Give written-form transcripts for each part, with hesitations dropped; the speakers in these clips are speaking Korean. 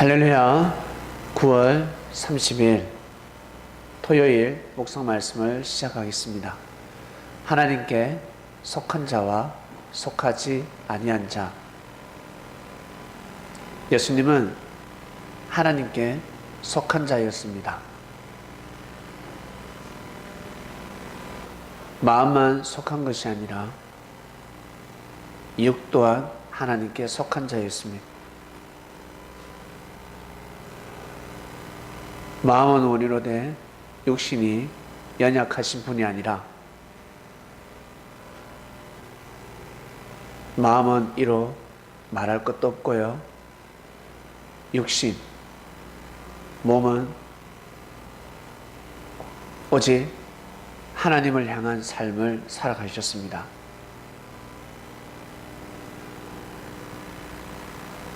할렐루야. 9월 30일 토요일 묵상 말씀을 시작하겠습니다. 하나님께 속한 자와 속하지 아니한 자. 예수님은 하나님께 속한 자였습니다. 마음만 속한 것이 아니라 육 또한 하나님께 속한 자였습니다. 마음은 원이로 돼 육신이 연약하신 분이 아니라 마음은 이로 말할 것도 없고요. 육신, 몸은 오직 하나님을 향한 삶을 살아가셨습니다.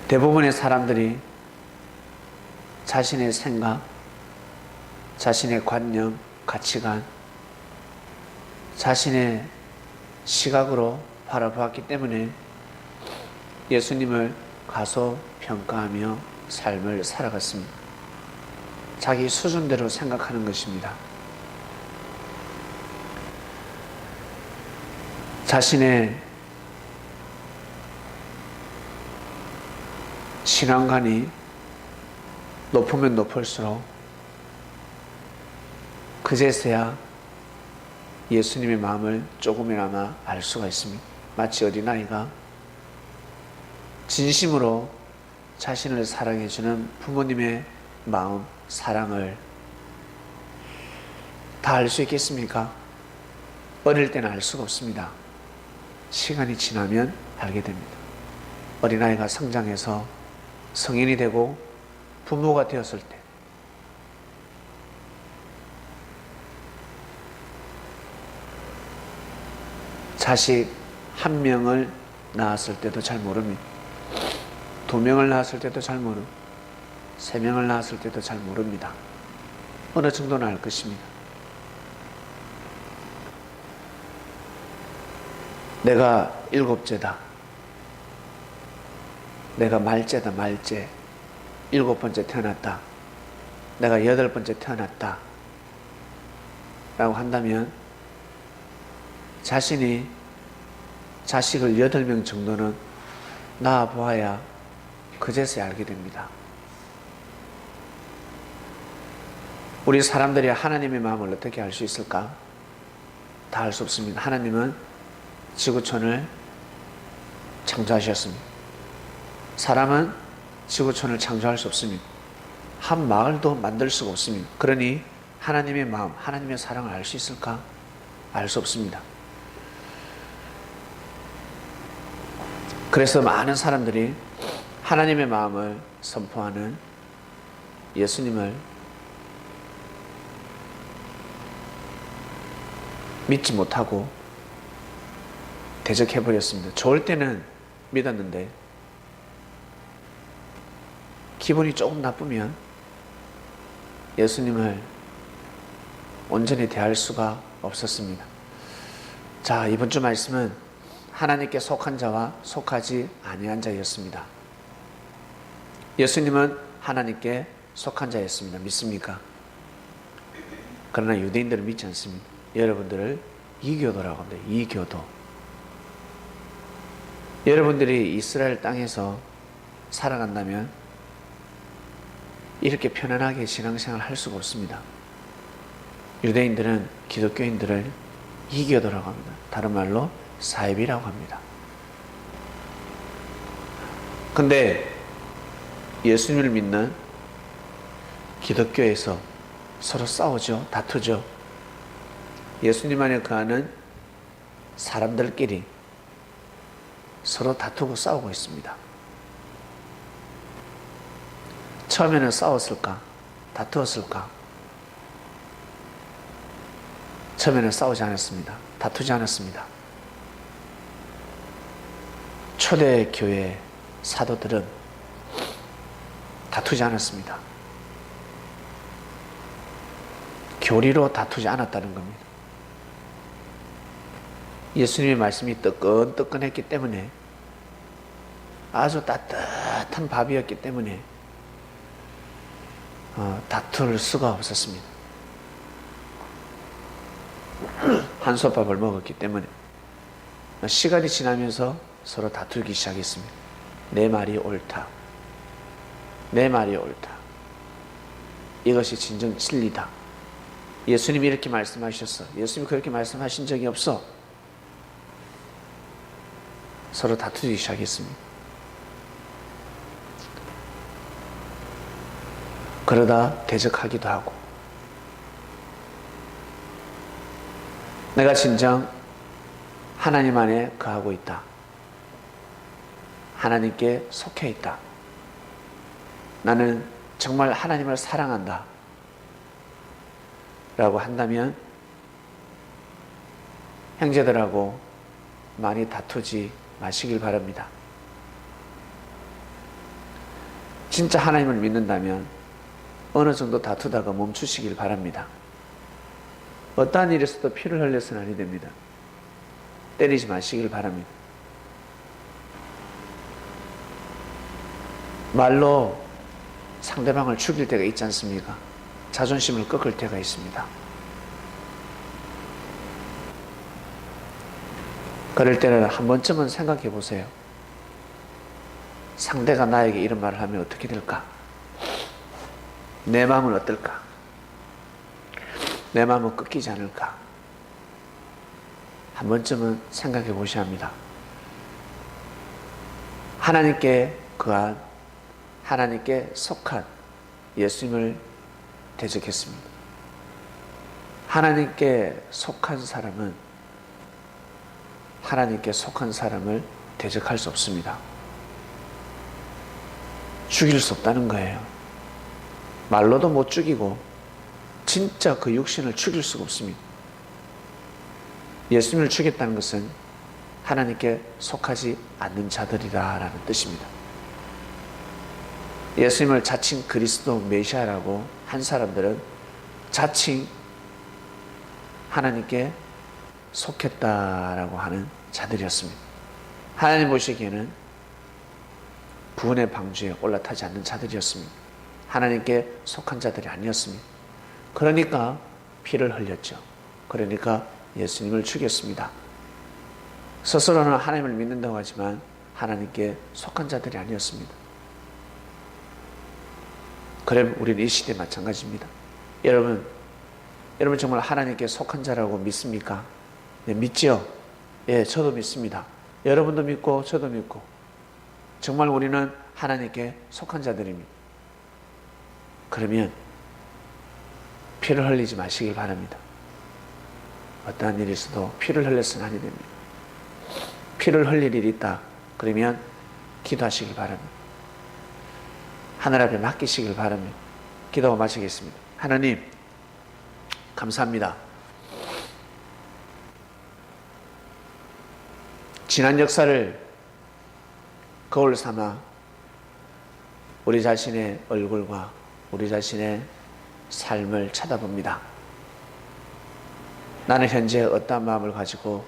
대부분의 사람들이 자신의 생각, 자신의 관념, 가치관, 자신의 시각으로 바라보았기 때문에 예수님을 가소평가하며 삶을 살아갔습니다. 자기 수준대로 생각하는 것입니다. 자신의 신앙관이 높으면 높을수록 그제서야 예수님의 마음을 조금이나마 알 수가 있습니다. 마치 어린아이가 진심으로 자신을 사랑해주는 부모님의 마음, 사랑을 다 알 수 있겠습니까? 어릴 때는 알 수가 없습니다. 시간이 지나면 알게 됩니다. 어린아이가 성장해서 성인이 되고 부모가 되었을 때 자식 한 명을 낳았을 때도 잘 모릅니다. 두 명을 낳았을 때도 잘 모르고 세 명을 낳았을 때도 잘 모릅니다. 어느 정도는 알 것입니다. 내가 일곱째다. 내가 말째다, 말째. 일곱 번째 태어났다. 내가 여덟 번째 태어났다. 라고 한다면 자신이 자식을 8명 정도는 낳아보아야 그제서야 알게 됩니다. 우리 사람들이 하나님의 마음을 어떻게 알 수 있을까? 다 알 수 없습니다. 하나님은 지구촌을 창조하셨습니다. 사람은 지구촌을 창조할 수 없습니다. 한 마을도 만들 수가 없습니다. 그러니 하나님의 마음, 하나님의 사랑을 알 수 있을까? 알 수 없습니다. 그래서 많은 사람들이 하나님의 마음을 선포하는 예수님을 믿지 못하고 대적해버렸습니다. 좋을 때는 믿었는데 기분이 조금 나쁘면 예수님을 온전히 대할 수가 없었습니다. 자, 이번 주 말씀은 하나님께 속한 자와 속하지 아니한 자였습니다. 예수님은 하나님께 속한 자였습니다. 믿습니까? 그러나 유대인들은 믿지 않습니다. 여러분들을 이교도라고 합니다. 이교도. 여러분들이 이스라엘 땅에서 살아간다면 이렇게 편안하게 신앙생활을 할 수가 없습니다. 유대인들은 기독교인들을 이교도라고 합니다. 다른 말로 사입이라고 합니다. 근데 예수님을 믿는 기독교에서 서로 싸우죠. 다투죠. 예수님 안에 거하는 사람들끼리 서로 다투고 싸우고 있습니다. 처음에는 싸웠을까? 다투었을까? 처음에는 싸우지 않았습니다. 다투지 않았습니다. 초대교회 사도들은 다투지 않았습니다. 교리로 다투지 않았다는 겁니다. 예수님의 말씀이 뜨끈뜨끈했기 때문에 아주 따뜻한 밥이었기 때문에 다툴 수가 없었습니다. 한솥밥을 먹었기 때문에 시간이 지나면서 서로 다투기 시작했습니다. 내 말이 옳다. 내 말이 옳다. 이것이 진정 진리다. 예수님이 이렇게 말씀하셨어. 예수님이 그렇게 말씀하신 적이 없어. 서로 다투기 시작했습니다. 그러다 대적하기도 하고, 내가 진정 하나님 안에 거하고 있다. 하나님께 속해 있다. 나는 정말 하나님을 사랑한다. 라고 한다면 형제들하고 많이 다투지 마시길 바랍니다. 진짜 하나님을 믿는다면 어느 정도 다투다가 멈추시길 바랍니다. 어떠한 일에서도 피를 흘려서는 아니 됩니다. 때리지 마시길 바랍니다. 말로 상대방을 죽일 때가 있지 않습니까? 자존심을 꺾을 때가 있습니다. 그럴 때는 한 번쯤은 생각해 보세요. 상대가 나에게 이런 말을 하면 어떻게 될까? 내 마음은 어떨까? 내 마음은 꺾이지 않을까? 한 번쯤은 생각해 보셔야 합니다. 하나님께 거한, 하나님께 속한 예수님을 대적했습니다. 하나님께 속한 사람은 하나님께 속한 사람을 대적할 수 없습니다. 죽일 수 없다는 거예요. 말로도 못 죽이고 진짜 그 육신을 죽일 수가 없습니다. 예수님을 죽였다는 것은 하나님께 속하지 않는 자들이라는 뜻입니다. 예수님을 자칭 그리스도 메시아라고 한 사람들은 자칭 하나님께 속했다라고 하는 자들이었습니다. 하나님 보시기에는 구원의 방주에 올라타지 않는 자들이었습니다. 하나님께 속한 자들이 아니었습니다. 그러니까 피를 흘렸죠. 그러니까 예수님을 죽였습니다. 스스로는 하나님을 믿는다고 하지만 하나님께 속한 자들이 아니었습니다. 그럼 우리는 이 시대에 마찬가지입니다. 여러분 정말 하나님께 속한 자라고 믿습니까? 네, 믿죠? 예, 저도 믿습니다. 여러분도 믿고 저도 믿고 정말 우리는 하나님께 속한 자들입니다. 그러면 피를 흘리지 마시길 바랍니다. 어떠한 일이 있어도 피를 흘렸으면 아니 됩니다. 피를 흘릴 일이 있다. 그러면 기도하시길 바랍니다. 하늘 앞에 맡기시길 바랍니다. 기도하고 마치겠습니다. 하나님, 감사합니다. 지난 역사를 거울 삼아 우리 자신의 얼굴과 우리 자신의 삶을 쳐다봅니다. 나는 현재 어떠한 마음을 가지고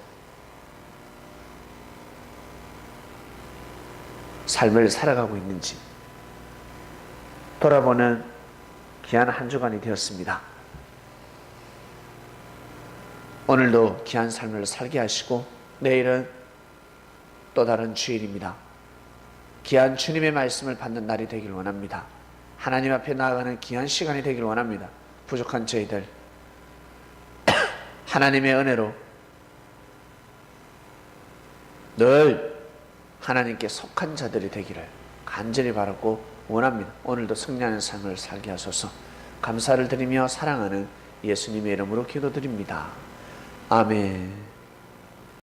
삶을 살아가고 있는지 돌아보는 귀한 한 주간이 되었습니다. 오늘도 귀한 삶을 살게 하시고 내일은 또 다른 주일입니다. 귀한 주님의 말씀을 받는 날이 되길 원합니다. 하나님 앞에 나아가는 귀한 시간이 되길 원합니다. 부족한 저희들 하나님의 은혜로 늘 하나님께 속한 자들이 되기를 간절히 바라고 원합니다. 오늘도 승리하는 삶을 살게 하소서. 감사를 드리며 사랑하는 예수님의 이름으로 기도드립니다. 아멘.